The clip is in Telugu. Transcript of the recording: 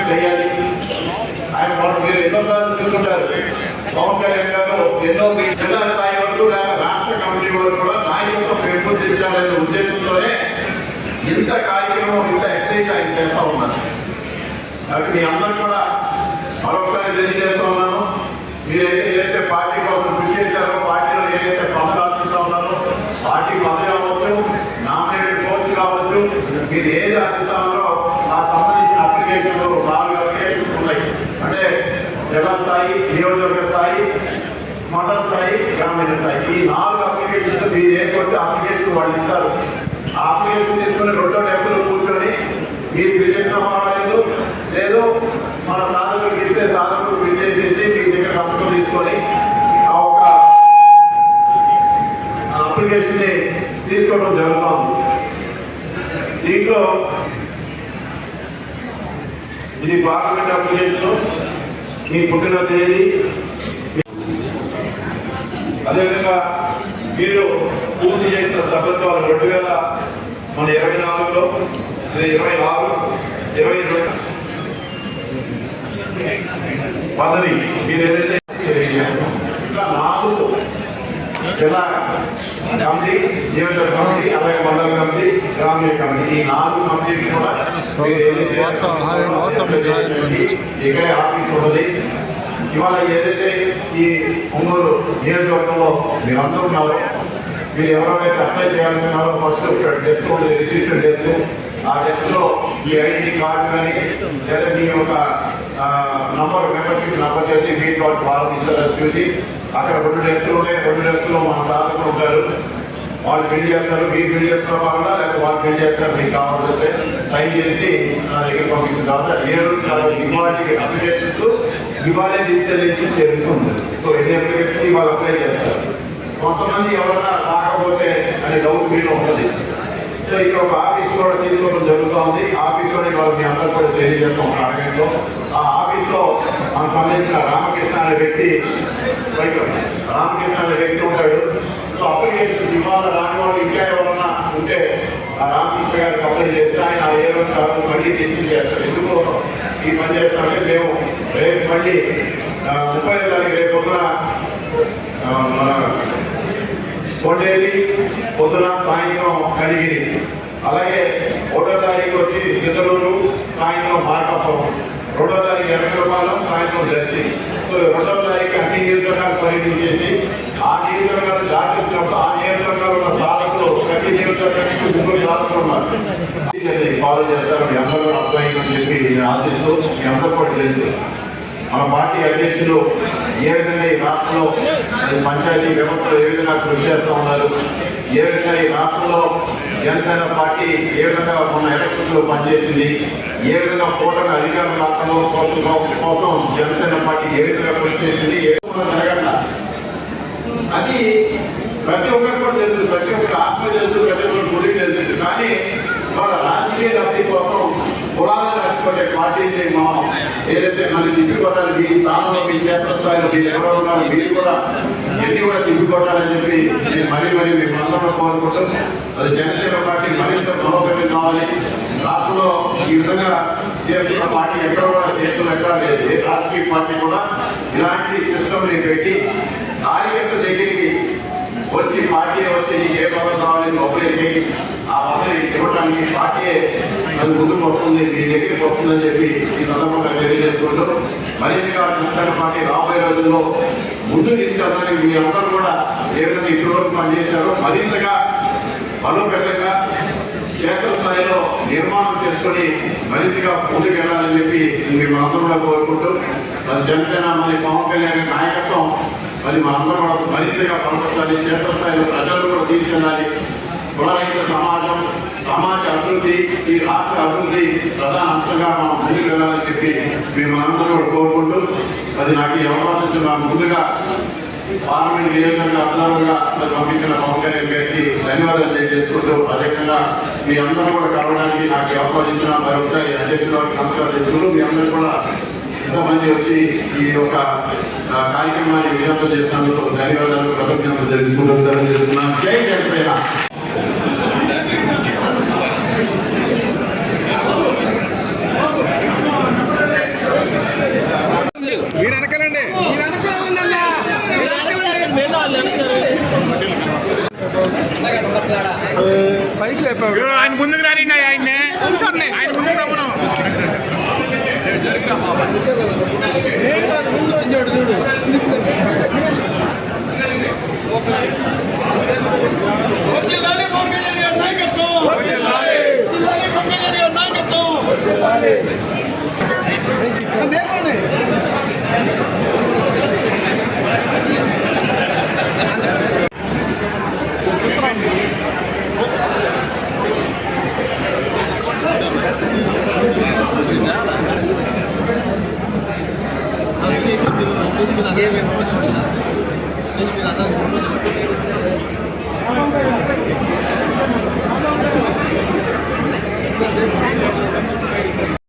చేయాలి. ఆయన మీరు ఎన్నోసార్లు చూస్తుంటారు, పవన్ కళ్యాణ్ గారు ఎన్నో జిల్లా స్థాయి వరకు లేదా రాష్ట్ర కమిటీ వరకు కూడా నాయకత్వం పెంపొందించాలనే ఉద్దేశంతోనే ఇంత కార్యక్రమం ఇంత ఎక్సైజ్ ఆయన చేస్తూ ఉన్నారు. కాబట్టి మీ అందరూ కూడా మరొకసారి తెలియజేస్తూ ఉన్నాను, మీరైతే ఏదైతే పార్టీ కోసం కృషి చేశారో, పార్టీలో ఏదైతే పదవి ఆశిస్తూ ఉన్నారో, పార్టీ పదవి కావచ్చు, నామినేటెడ్ పోస్ట్ కావచ్చు, మీరు ఏది ఆశిస్తా ఉన్నారో ఆ సంబంధించిన అప్లికేషన్లు 4 అప్లికేషన్స్ ఉన్నాయి. అంటే జిల్లా స్థాయి, నియోజకవర్గ స్థాయి, మండల స్థాయి, గ్రామీణ స్థాయి, ఈ 4 అప్లికేషన్స్ మీరు ఏ కొట్టి అప్లికేషన్ వాళ్ళు ఇస్తారు. ఆ అప్లికేషన్ తీసుకుని 2 డబ్బులు కూర్చొని మీరు ఫిల్ చేసిన పర్వాలేదు, లేదు మన సాధకులకు ఇస్తే సాధకులు ఫిల్ చేసేసి మీ దగ్గర సంతకం తీసుకొని ఆ ఒక అప్లికేషన్ ని తీసుకోవడం జరుగుతుంది. దీంట్లో ఇది పార్లమెంట్ అప్లికేషన్, మీ పుట్టిన తేదీ, అదేవిధంగా మీరు పూర్తి చేసిన సభ్యత్వాలు 2024లో 26, 22 పదవి మీరు ఏదైతే ఇంకా 4 జిల్లా కమిటీ, నియోజకవర్గ కమిటీ, అలాగే మండల కమిటీ, గ్రామీణ కమిటీ, ఈ 4 కమిటీలు కూడా ఇక్కడే ఆఫీస్ ఉన్నది. ఇవాళ ఏదైతే ఈ ఒంగోలు నియోజకవర్గంలో మీరందరూ ఉన్నారో, మీరు ఎవరైతే అప్లై చేయాలనుకున్నారో ఫస్ట్ డెస్క్ ఉంది, రిజిస్ట్రేషన్ డెస్క్. ఆ డెస్క్లో ఈ ఐడెంటిటీ కార్డు కానీ లేదా మీ యొక్క నంబర్, మెంబర్షిప్ నంబర్ చేసి మీరు వాళ్ళు ఫారం ఇస్తారో చూసి అక్కడ 2 డెస్క్లు ఉంటాయి. 2 డెస్క్లో మన సాధకులు ఉంటారు, వాళ్ళు ఫిల్ చేస్తారు. మీరు ఫిల్ చేసుకున్న వాళ్ళ లేకపోతే వాళ్ళు ఫిల్ చేస్తారు. మీకు కావాల్సి వస్తే సైన్ చేసి నా దగ్గర పంపించిన తర్వాత ఏ రోజు ఇవాళ అప్లికేషన్స్ ఇవాళే డిజిటలైజేషన్ జరుగుతుంది. సో ఎన్ని అప్లికేషన్స్ ఇవాళ అప్లై చేస్తారు. కొంతమంది ఎవరైనా రాకపోతే అనే డౌట్ మీలో ఉంటుంది. సో ఇక్కడ ఒక ఆఫీస్ కూడా తీసుకోవడం జరుగుతుంది. ఆఫీస్ కూడా ఇవాళ మీ అందరూ కూడా తెలియజేస్తాం అరగంటలో. ఆ ఆఫీస్లో మనకు సంబంధించిన రామకృష్ణ అనే వ్యక్తి ఉంటాడు. సో అప్లికేషన్స్ ఇవాళ రాని వాళ్ళు ఇంకా ఎవరన్నా ఉంటే ఆ రామకృష్ణ గారికి అప్లై చేస్తే ఆయన ఏ రోజు కాదు మళ్ళీ డిసిషన్ చేస్తారు. ఎందుకు ఈ పని చేస్తామంటే మేము రేపు మళ్ళీ 30వ తారీఖు రేపు పొద్దున మన కోటేరి, పొద్దున సాయంత్రం కలిగిరి, అలాగే 1వ తారీఖు వచ్చి ఇతరులు, సాయంత్రం మార్కాపురం, 2వ తారీఖు ఎర్రగొండపాలెం, సాయంత్రం దర్శి. సో 2వ తారీఖు అన్ని నియోజకవర్గాలు పర్యటించేసి ఆ నియోజకవర్గాలు దాటించినప్పుడు ఆ నియోజకవర్గాలు ఉన్న సాధకులు ప్రతి నియోజకవర్గం నుంచి 3 సాధకులు ఉన్నారు. ఫాలో చేస్తారు. మీ అందరూ కూడా అర్థమైందని చెప్పి నేను ఆశిస్తూ మీ అందరూ కూడా తెలుసు మన పార్టీ అధ్యక్షులు ఏ విధంగా ఈ రాష్ట్రంలో పంచాయతీ వ్యవస్థలో ఏ విధంగా కృషి చేస్తూ ఉన్నారు, ఏ విధంగా ఈ రాష్ట్రంలో జనసేన పార్టీ ఏ విధంగా మన ఎలక్షన్స్లో పనిచేసింది, ఏ విధంగా కూటమి అధికారం రాష్ట్రంలో కోసం జనసేన పార్టీ ఏ విధంగా కృషి చేసింది, జరగట్ల అది ప్రతి ఒక్కరికి కూడా తెలుసు. ప్రతి ఒక్కరి ఆత్మ తెలుసు, ప్రతి ఒక్కరి గురికి తెలుసు. కానీ వాళ్ళ రాజకీయ లబ్ధి కోసం పురాణాలు రాసిపడే పార్టీని మనం ఏదైతే మనకి తిప్పికొట్టాలి, మీ స్థానంలో మీ క్షేత్రస్థాయిలో మీరు ఎవరో ఉన్నారు, మీరు కూడా ఎన్ని కూడా తిప్పికొట్టాలని చెప్పి నేను మరీ మేము అందరూ కోరుకుంటూ అది జనసేన పార్టీ మరింత బలోపేతం కావాలి. రాష్ట్రంలో ఈ విధంగా చేస్తున్న పార్టీ ఎక్కడ కూడా దేశంలో ఎక్కడా లేదు. ఏ రాజకీయ పార్టీ కూడా ఇలాంటి సిస్టమ్ని పెట్టి కార్యకర్త దగ్గరికి వచ్చి పార్టీ వచ్చి నీకు ఏ పదవి కావాలని అప్లై చేయి, ఆ పదవి ఇవ్వడానికి పార్టీ అది ముందుకు వస్తుంది, మీ దగ్గరికి వస్తుందని చెప్పి ఈ సందర్భంగా తెలియజేసుకుంటూ మరింతగా జనసేన పార్టీ రాబోయే రోజుల్లో ముందు తీసుకెళ్ళడానికి మీ అందరూ కూడా ఏ విధంగా ఇప్పటివరకు పనిచేశారో మరింతగా బలోపేతంగా క్షేత్రస్థాయిలో నిర్మాణం చేసుకొని మరింతగా ముందుకు వెళ్ళాలని చెప్పి మేము అందరూ కూడా కోరుకుంటూ మరి జనసేన మరి పవన్ కళ్యాణ్ నాయకత్వం మరి మనందరూ కూడా మరింతగా పనికొచ్చాలి. క్షేత్రస్థాయిలో ప్రజలు కూడా తీసుకెళ్ళాలి. కులరహిత సమాజం, సమాజ అభివృద్ధి, ఈ రాష్ట్ర అభివృద్ధి ప్రధాన అంశంగా మనం ముందుకు వెళ్ళాలని చెప్పి మేము అందరూ కూడా కోరుకుంటూ అది నాకు ఈ అవకాశం ఇచ్చిన ముందుగా పార్లమెంట్ నియోజకవర్గ అధికారులుగా పంపించిన పవన్ కళ్యాణ్ గారికి ధన్యవాదాలు తెలియజేసుకుంటూ అదేవిధంగా మీ అందరూ కూడా కలవడానికి నాకు అవకాశం ఇచ్చిన మరొకసారి అధ్యక్షుల నమస్కారం చేసుకుంటూ మీ అందరూ కూడా ఎంతోమంది వచ్చి ఈ యొక్క కార్యక్రమాన్ని విజయవంతం చేసినందుకు ధన్యవాదాలు, కృతజ్ఞతలు తెలుసుకుంటూ సెలవు చేస్తున్నాను. జై జనసేన. పైకి లేపాడు ఆయన ముందుకు రాని ఆయన్నే ఆయన ముందుకు రమ్మను